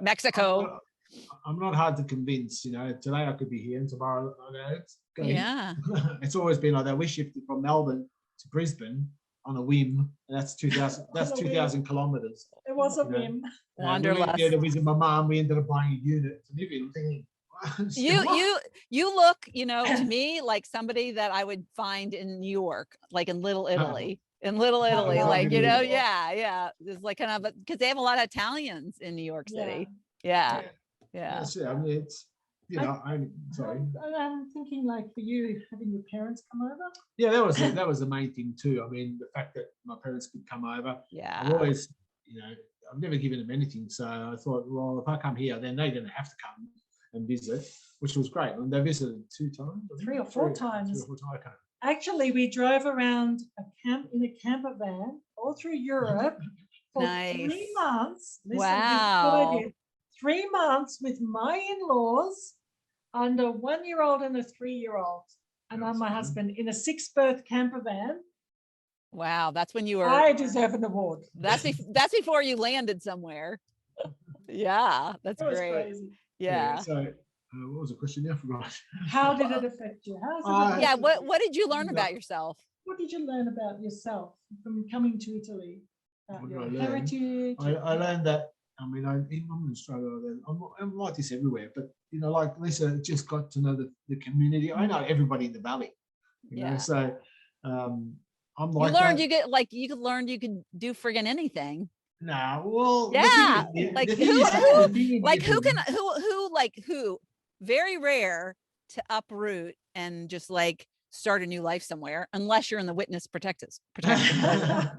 Mexico. I'm not hard to convince. You know, today I could be here and tomorrow it's going. Yeah. It's always been like that. We shifted from Melbourne to Brisbane on a whim. And that's 2,000. That's 2,000 kilometers. It was a whim. Wanderlust. We went there to visit my mom. We ended up buying a unit to live in. I'm thinking, you look, to me like somebody that I would find in New York, like in Little Italy. In Little Italy, like it's like kind of because they have a lot of Italians in New York City. Yeah. That's it. I mean, it's I'm sorry. I'm thinking like for you having your parents come over. Yeah, that was the main thing too. I mean, the fact that my parents could come over. Yeah. I've always, I've never given them anything, so I thought, well, if I come here, then they're going to have to come and visit, which was great. And they visited 2 times, three or four times. Okay. Actually, we drove around in a camper van all through Europe for 3 months. Listen, wow. 3 months with my in-laws and a 1-year-old and a 3-year-old. And I'm my husband in a 6-berth camper van. Wow, that's when you were. I deserve an award. That's before you landed somewhere. Yeah, that's great. Crazy. Yeah. So, what was the question? I forgot. How did it affect you? What did you learn about yourself? What did you learn about yourself from coming to Italy? Your heritage. I learned that. I mean, I'm in Australia. I'm like this everywhere, but like Lisa, just got to know the community. I know everybody in the valley. You know, so I'm like. You learned you could do friggin' anything. Nah, well, who very rare to uproot and just like start a new life somewhere unless you're in the witness protection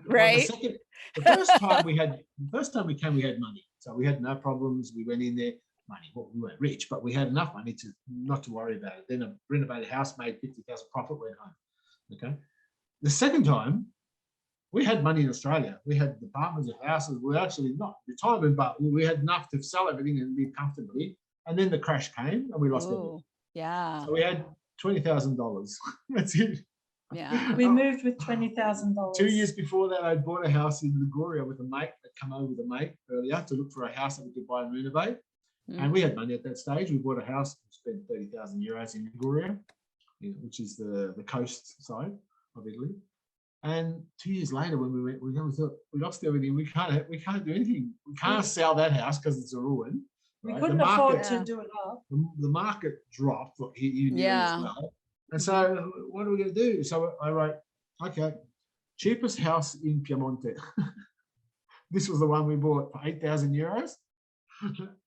right? The first time we came, we had money, so we had no problems. We went in there, money. Well, we weren't rich, but we had enough money to not to worry about it. Then a renovated house, made 50,000 profit, went home. Okay. The second time, we had money in Australia. We had apartments and houses. We were actually not retirement, but we had enough to sell everything and live comfortably. And then the crash came and we lost everything. Yeah. So we had $20,000. That's it. Yeah. We moved with $20,000. 2 years before that, I bought a house in Liguria with a mate that came over with a mate earlier to look for a house that we could buy and renovate. And we had money at that stage. We bought a house and spent 30,000 euros in Liguria, which is the coast side of Italy. And 2 years later, when we thought we lost everything. We can't do anything. We can't sell that house because it's a ruin. We couldn't afford to do it up. The market dropped. As well. And so, what are we going to do? So I wrote, okay, cheapest house in Piemonte. This was the one we bought for 8,000 euros,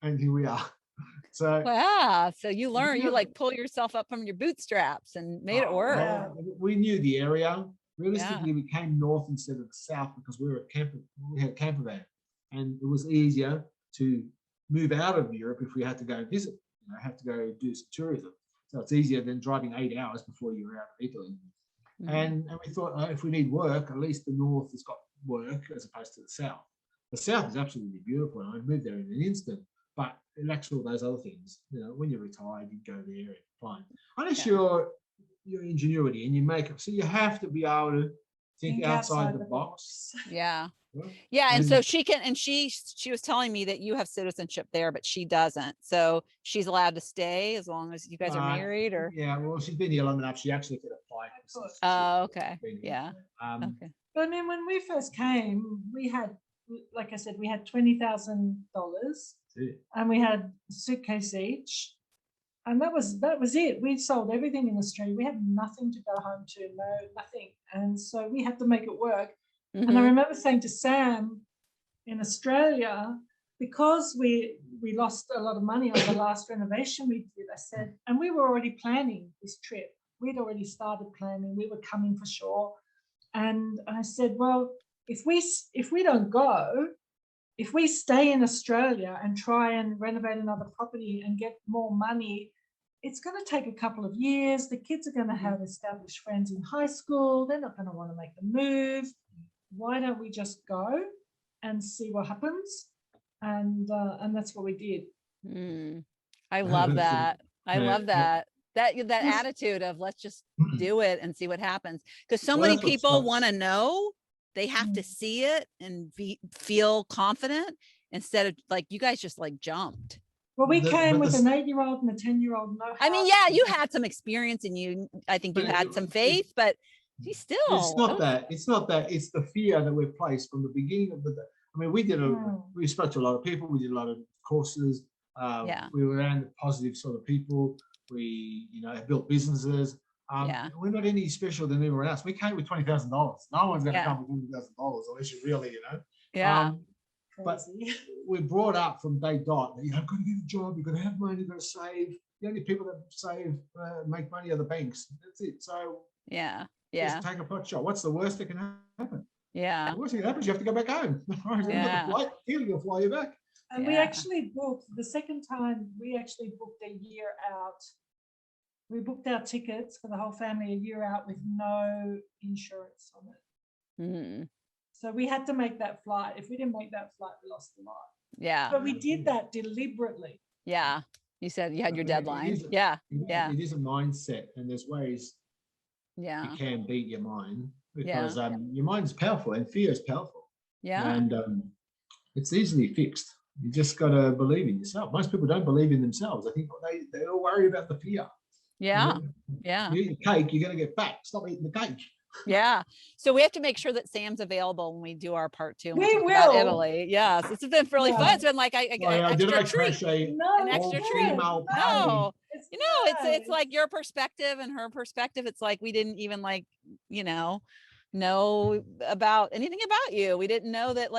and here we are. So wow. So you learned, you like pull yourself up from your bootstraps and made it work. We knew the area. Realistically, we came north instead of the south because we had a camper van, and it was easier to move out of Europe if we had to go visit. Have to go do some tourism. So it's easier than driving 8 hours before you're out of Italy. And we thought, if we need work, at least the north has got work as opposed to the south. The south is absolutely beautiful, and I moved there in an instant. But it lacks all those other things. When you're retired, you go there and fine. Unless your ingenuity and you make it. So you have to be able to think outside the box. Yeah. And so she can, and she was telling me that you have citizenship there, but she doesn't. So she's allowed to stay as long as you guys are married, or? Yeah, well, she's been here long enough. She actually could apply. Oh, okay. Yeah. Okay. But I mean, when we first came, we had, like I said, we had $20,000 and we had a suitcase each. And that was it. We sold everything in Australia. We had nothing to go home to, nothing. And so we had to make it work. And I Mhm. remember saying to Sam in Australia, because we lost a lot of money on the last renovation we did, I said, and we were already planning this trip. We'd already started planning. We were coming for sure. And I said, well, if we don't go, if we stay in Australia and try and renovate another property and get more money, it's going to take a couple of years. The kids are going to have established friends in high school. They're not going to want to make the move. Why don't we just go and see what happens? And that's what we did. I love that. I love that. That Yes. attitude of let's just do it and see what happens. Because so Well, many that's what people stops. want to know. They have to see it and feel confident instead of like you guys just like jumped. Well, we But came with the- an 8-year-old and a 10-year-old. No, I mean, yeah, you had some experience and I think you But had some faith, but you still. It's not that. It's not that. It's the fear that we've placed from the beginning of the. I mean, we spoke to a lot of people. We did a lot of courses. Yeah. We were around positive sort of people. We, built businesses. Yeah. We're not any special than anyone else. We came with $20,000. No one's going to Yeah. come with $20,000 unless you really, Yeah. But we're brought up from day dot that you've got to get a job, you've got to have money, you've got to save. The only people that save, make money are the banks. That's it. So Yeah. just take a pot shot. What's the worst that can happen? Yeah. The worst thing that happens, you have to go back home. Yeah. The flight, he'll fly you back. And we Yeah. actually booked the second time. We actually booked a year out. We booked our tickets for the whole family a year out with no insurance on it. Mhm. So we had to make that flight. If we didn't make that flight, we lost a lot. Yeah. But we did that deliberately. Yeah. You said you had your It deadline. is- Yeah. Yeah. It is a mindset, and there's ways Yeah. you can beat your mind Yeah. because your mind's powerful and fear is powerful. Yeah. And it's easily fixed. You just got to believe in yourself. Most people don't believe in themselves. I think they all worry about the fear. Yeah. Yeah. You eat the cake, you're going to get fat. Stop eating the cake. Yeah. So we have to make sure that Sam's available when we do our part 2. And We talk about will. Italy. Yes. It's been really Yeah. fun. It's been like I an did extra I treat. crash a No, An extra treat. all-female party? No. no. It's like your perspective and her perspective. It's like we didn't even know about anything about you. We didn't know that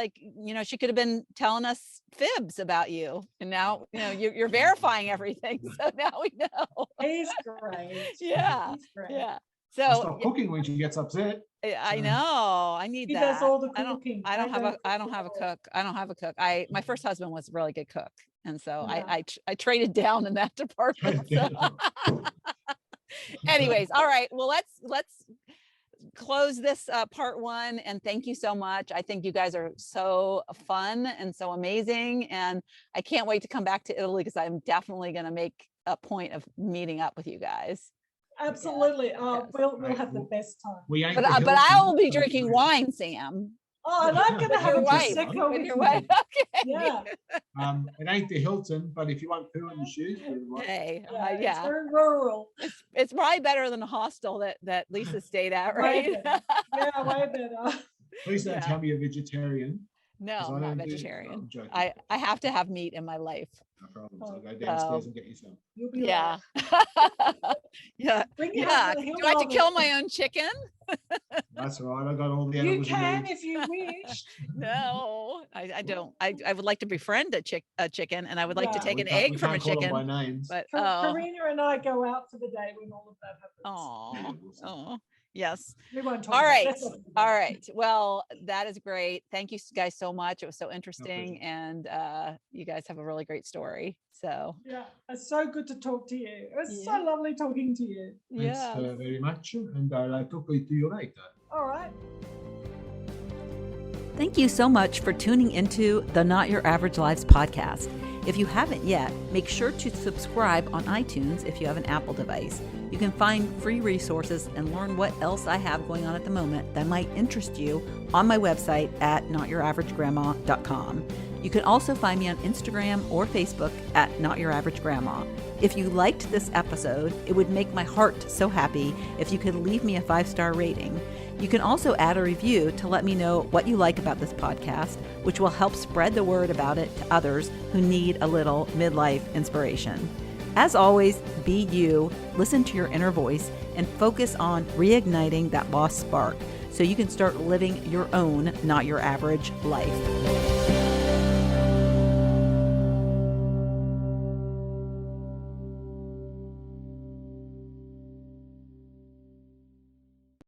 she could have been telling us fibs about you. And now, you're verifying everything. So now we know. He's great. Yeah. He's great. Yeah. I'll So stop cooking when she gets upset. I know I need He that. does all the I don't cooking. I don't have a cook cook. I don't have a cook. My first husband was a really good cook. And so Yeah. I traded down in that department. So. Anyways, all right. Well, let's close this part 1, and thank you so much. I think you guys are so fun and so amazing, and I can't wait to come back to Italy because I'm definitely going to make a point of meeting up with you guys. Absolutely. Yes. We'll have the best time. We ain't But the I Hilton. will be drinking wine, Sam. Oh, and I'm going to With have your a wife. prosecco With with your you. wife. Okay. Yeah. It ain't the Hilton, but if you want poo in your shoes, Hey, It's yeah. very rural. It's probably better than the hostel that Lisa stayed at, Way right? better. Yeah, way better. please don't Yeah. tell me you're vegetarian. No, 'cause I I'm not don't do- vegetarian. I'm joking. I have to have meat in my life. No problem. So go downstairs and get you some. You'll be Yeah. right. Yeah. Bring your Yeah. husband, he'll Do I have to love kill it. my own chicken? That's all right. I got all the You animals. can need. if you wish. No, I don't. I would like to befriend a chicken, and I would like to Yeah. take We an can't- egg we from a can't call them chicken. by names. But Karina and I go out for the day when all of that happens. oh, yes. We won't talk All about right. it. That's not- All right. Well, that is great. Thank you guys so much. It was so interesting, and you guys have a really great story. So Yeah, it's so good to talk to you. It was Yeah. so lovely talking to you. Thanks yeah. very much. And I'll talk to you later. All right. Thank you so much for tuning into the Not Your Average Lives podcast. If you haven't yet, make sure to subscribe on iTunes if you have an Apple device. You can find free resources and learn what else I have going on at the moment that might interest you on my website at notyouraverage.grandma.com. You can also find me on Instagram or Facebook at Not Your Average Grandma. If you liked this episode, it would make my heart so happy if you could leave me a 5-star rating. You can also add a review to let me know what you like about this podcast, which will help spread the word about it to others who need a little midlife inspiration. As always, be you, listen to your inner voice, and focus on reigniting that lost spark so you can start living your own, not your average life.